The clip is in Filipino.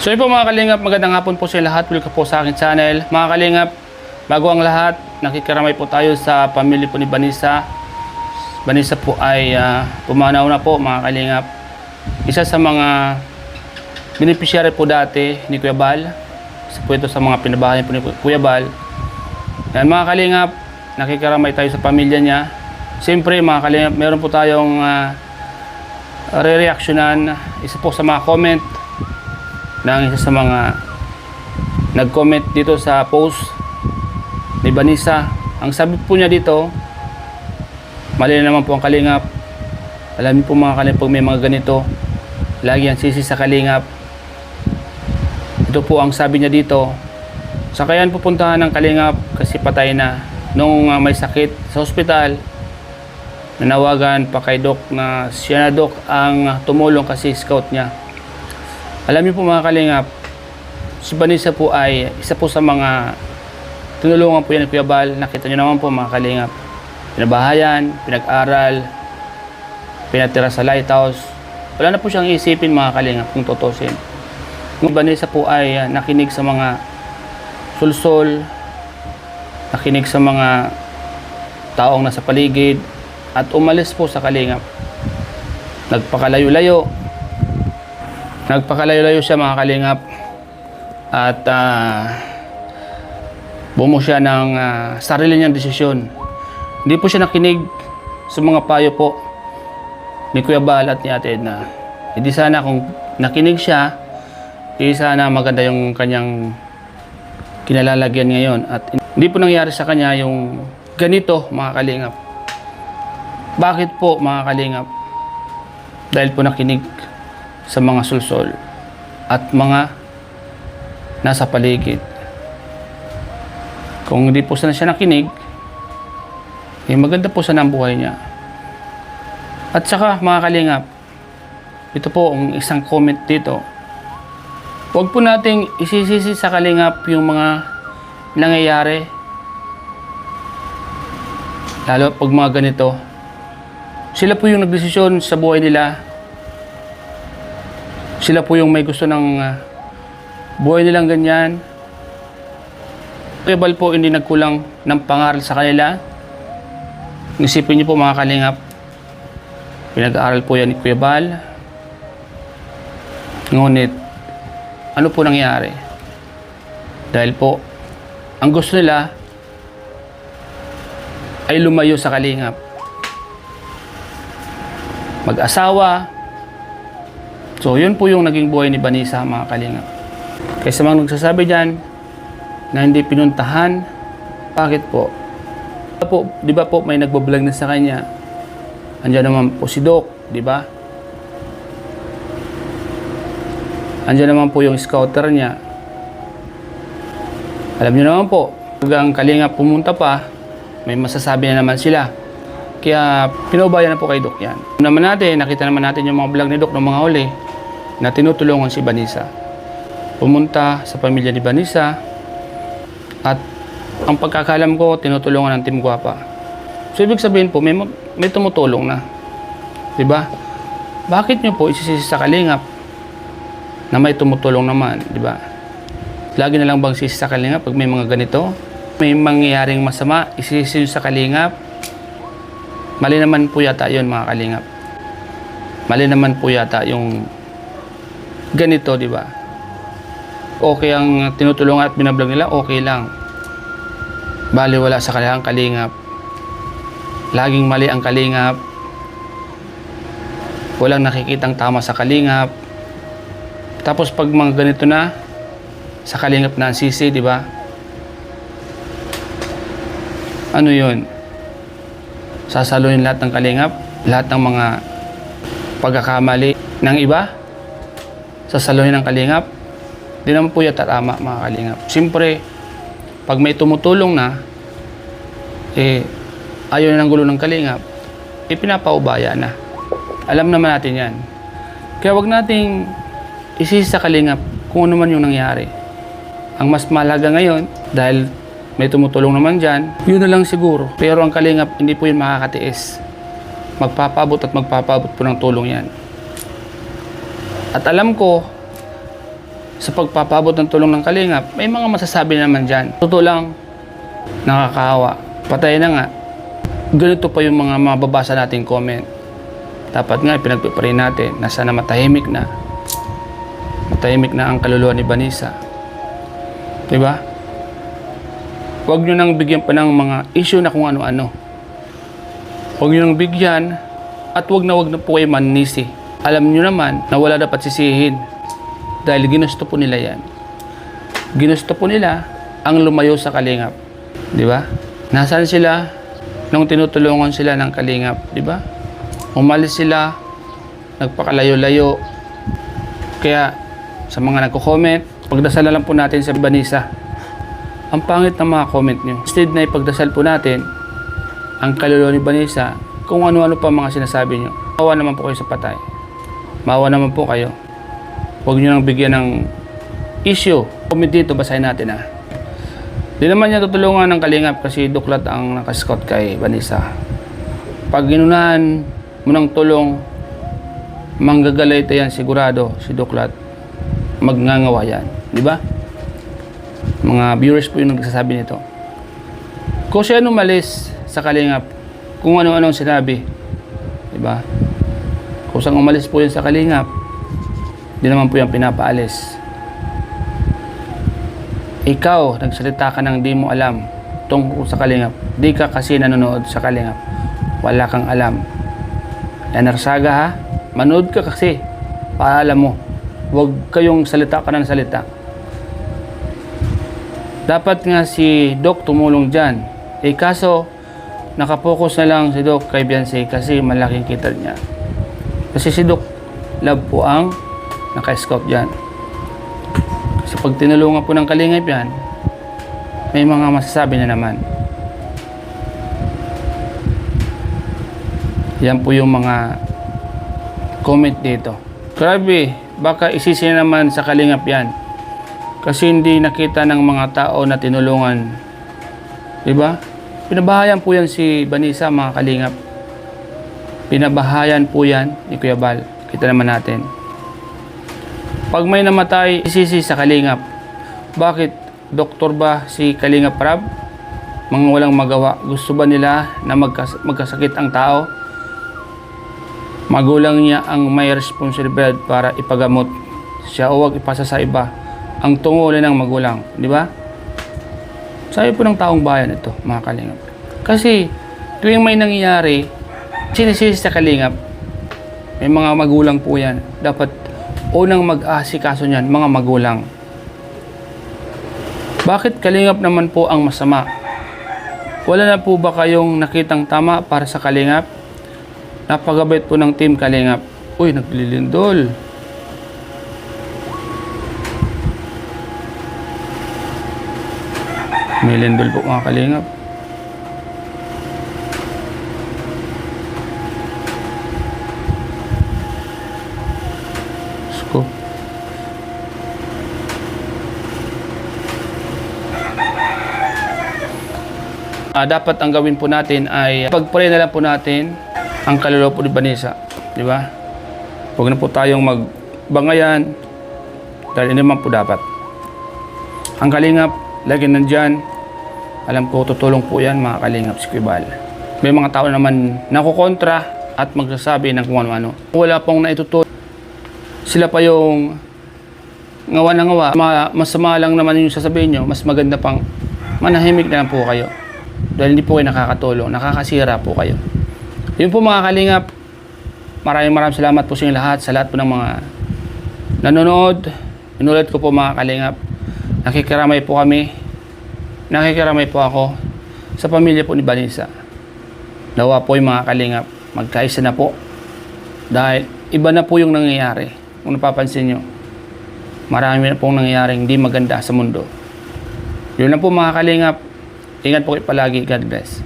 So yun po mga kalingap, magandang hapon po sa lahat. Welcome po sa aking channel. Mga kalingap, bago ang lahat, nakikiramay po tayo sa pamilya po ni Vanessa. Vanessa po ay pumanaw na po mga kalingap. Isa sa mga beneficiary po dati ni Kuya Bal. Isa po ito sa mga pinabahay po ni Kuya Bal. Yan mga kalingap, nakikiramay tayo sa pamilya niya. Siyempre mga kalingap, meron po tayong re-reactionan. Isa po sa mga comment ng isa sa mga nag-comment dito sa post ni Vanessa. Ang sabi po niya dito, mali naman po ang kalingap. Alam niyo po mga kalingap, pag may mga ganito, lagi ang sisi sa kalingap. Ito po ang sabi niya dito. Sakayan pupuntahan ng kalingap kasi patay na. Nung may sakit sa ospital, nanawagan pa kay Doc na siya na Doc ang tumulong kasi scout niya. Alam niyo po mga kalingap, si Vanessa po ay isa po sa mga tinulungan po yan ni Kuya Bal. Nakita niyo naman po mga kalingap, pinabahayan, pinag-aral, pinatira sa lighthouse. Wala na po siyang isipin mga kalingap kung tutusin. Si Vanessa po ay nakinig sa mga sulsol, nakinig sa mga taong nasa paligid, at umalis po sa kalingap. Nagpakalayo-layo siya mga kalingap. At bumuo siya ng sarili niyang desisyon. Hindi po siya nakinig sa mga payo po ni Kuya Bal at ni Ate Edna. Hindi sana kung nakinig siya, hindi sana maganda yung kanyang kinalalagyan ngayon. At hindi po nangyari sa kanya yung ganito mga kalingap. Bakit po mga kalingap? Dahil po nakinig sa mga sulsol at mga nasa paligid. Kung hindi po sana siya nakinig, maganda po sana ang buhay niya. At saka mga kalingap, ito po ang isang comment dito. Huwag po nating isisisi sa kalingap yung mga nangyayari, lalo pag mga ganito. Sila po yung nagdesisyon sa buhay nila. Sila po yung may gusto ng buhay nilang ganyan. Kuya Bal po hindi nagkulang ng pangaral sa kanila. Isipin niyo po mga kalingap, pinag-aaral po yan ni Kuya Bal. Ngunit, ano po nangyari? Dahil po, ang gusto nila ay lumayo sa kalingap. Mag-asawa. So, yun po yung naging buhay ni Vanessa mga kalingap. Kaysa mga nagsasabi dyan na hindi pinuntahan, bakit po? Di ba po may nagbablog na sa kanya? Andiyan naman po si Doc, di ba? Andiyan naman po yung scouter niya. Alam niyo naman po, pag ang kalingap pumunta pa, may masasabi na naman sila. Kaya pinubayan na po kay Doc yan. Naman natin, nakita naman natin yung mga vlog ni Doc ng mga huli na tinutulungan si Vanessa. Pumunta sa pamilya ni Vanessa at ang pagkakalam ko, tinutulungan ng Team Guapa. So ibig sabihin po, may tumutulong na. Diba? Bakit nyo po isisisi sa kalingap na may tumutulong naman? Diba? Lagi na lang bang sisi sa kalingap pag may mga ganito? May mangyayaring masama, isisisi sa kalingap? Mali naman po yata yun mga kalingap. Mali naman po yata yung ganito, di ba? Okay ang tinutulungan at binablog nila, okay lang. Baliwala sa kanilang kalingap. Laging mali ang kalingap. Walang nakikitang tama sa kalingap. Tapos pag mga ganito na, sa kalingap na ang sisi, di ba? Ano yun? Sasaluhin lahat ng kalingap, lahat ng mga pagkakamali ng iba, sasaluhin ng kalingap. Di naman po yata tama mga kalingap. Siyempre, pag may tumutulong na, ayaw na ng gulo ng kalingap, pinapaubaya na. Alam naman natin yan. Kaya wag nating isisi sa kalingap kung ano man yung nangyari. Ang mas mahalaga ngayon, dahil may tumutulong naman dyan, yun na lang siguro. Pero ang kalingap, hindi po yun makakatiis. Magpapabot at magpapabot po ng tulong yan. At alam ko, sa pagpapabot ng tulong ng kalingap, may mga masasabi naman dyan. Totoo lang, nakakahawa. Patay na nga. Ganito pa yung mga mababasa nating comment. Dapat nga, pinagpipray natin na sana matahimik na. Matahimik na ang kaluluwa ni Vanessa. Diba? Huwag nyo nang bigyan pa ng mga issue na kung ano-ano. Huwag nyo nang bigyan at huwag na po kayo manisi. Alam nyo naman na wala dapat sisihin dahil ginusto po nila yan. Ginusto po nila ang lumayo sa kalingap. Di ba? Nasaan sila nung tinutulungan sila ng kalingap? Di ba? Umalis sila, nagpakalayo-layo. Kaya sa mga nagko-comment, pagdasal na lang po natin sa Vanessa. Ang pangit ng mga comment nyo. Instead na ipagdasal po natin ang kaluluwa ni Vanessa kung ano-ano pa mga sinasabi nyo. Maawa naman po kayo sa patay. Maawa naman po kayo. Huwag nyo nang bigyan ng issue. Comment dito, basahin natin ha. Di naman niya tutulungan ng kalingap kasi Duklat ang nakascout kay Vanessa. Pag ginunahan mo ng tulong, manggagalay yan sigurado si Duklat. Magngangawa yan. Di ba? Mga viewers po yung nagsasabi nito. Kung siya umalis sa kalingap, kung ano-anong sinabi, di ba? Kung saan umalis po yun sa kalingap, di naman po yung pinapaalis. Ikaw, nagsalita ka ng di mo alam tungkol sa kalingap. Di ka kasi nanonood sa kalingap. Wala kang alam. Yan Arsaga ha. Manood ka kasi. Para alam mo. Huwag kayong salita ka ng salita. Dapat nga si Doc tumulong dyan. Kaso, nakapokus na lang si Doc kay Beyonce kasi malaking kita niya. Kasi si Doc Love po ang naka-scout dyan. Kasi pag tinulungan po ng kalingap yan, may mga masasabi na naman. Yan po yung mga comment dito. Grabe, baka isisi naman sa kalingap yan. Kasi hindi nakita ng mga tao na tinulungan. Diba? Pinabahayan po yan si Vanessa, mga kalingap. Pinabahayan po yan ni Kuya Bal. Kita naman natin. Pag may namatay, isisi sa kalingap. Bakit? Doktor ba si Kalingap Rab? Mga walang magawa. Gusto ba nila na magkasakit ang tao? Magulang niya ang may responsibilidad para ipagamot siya o wag ipasa sa iba ang tungkulin ng magulang. Di ba? Sabi po ng taong bayan ito, mga kalingap. Kasi tuwing may nangyayari, sinisisi sa kalingap. May mga magulang po yan. Dapat unang mag-aasikaso niyan, mga magulang. Bakit kalingap naman po ang masama? Wala na po ba kayong nakitang tama para sa kalingap? Napagabait po ng team kalingap. Uy, naglilindol. May lindol po mga kalingap. Ko. Dapat ang gawin po natin ay pagpray na lang po natin ang kaluluwa po ni Vanessa, di ba? Huwag na po tayong magbangayan dahil hindi naman po dapat. Ang kalingap, lagi nandyan. Alam ko, tutulong po yan mga kalingap si Kuya Bal. May mga tao naman nakukontra at magsasabi ng kung ano-ano. Wala pong naitutulong. Sila pa yung ngawa na ngawa. Masama lang naman yung sasabihin nyo. Mas maganda pang manahimik na lang po kayo. Dahil hindi po kayo nakakatulong. Nakakasira po kayo. Yun po mga kalingap. Maraming salamat po sa inyo lahat. Sa lahat po ng mga nanonood. Inulit ko po mga kalingap. Nakikiramay po kami. Nakikiramay po ako sa pamilya po ni Vanessa. Nawa po yung mga kalingap. Magkaisa na po. Dahil iba na po yung nangyayari. Kung napapansin nyo, marami na pong nangyayaring hindi maganda sa mundo. Yun lang po mga kalingap. Ingat po kayo palagi. God bless.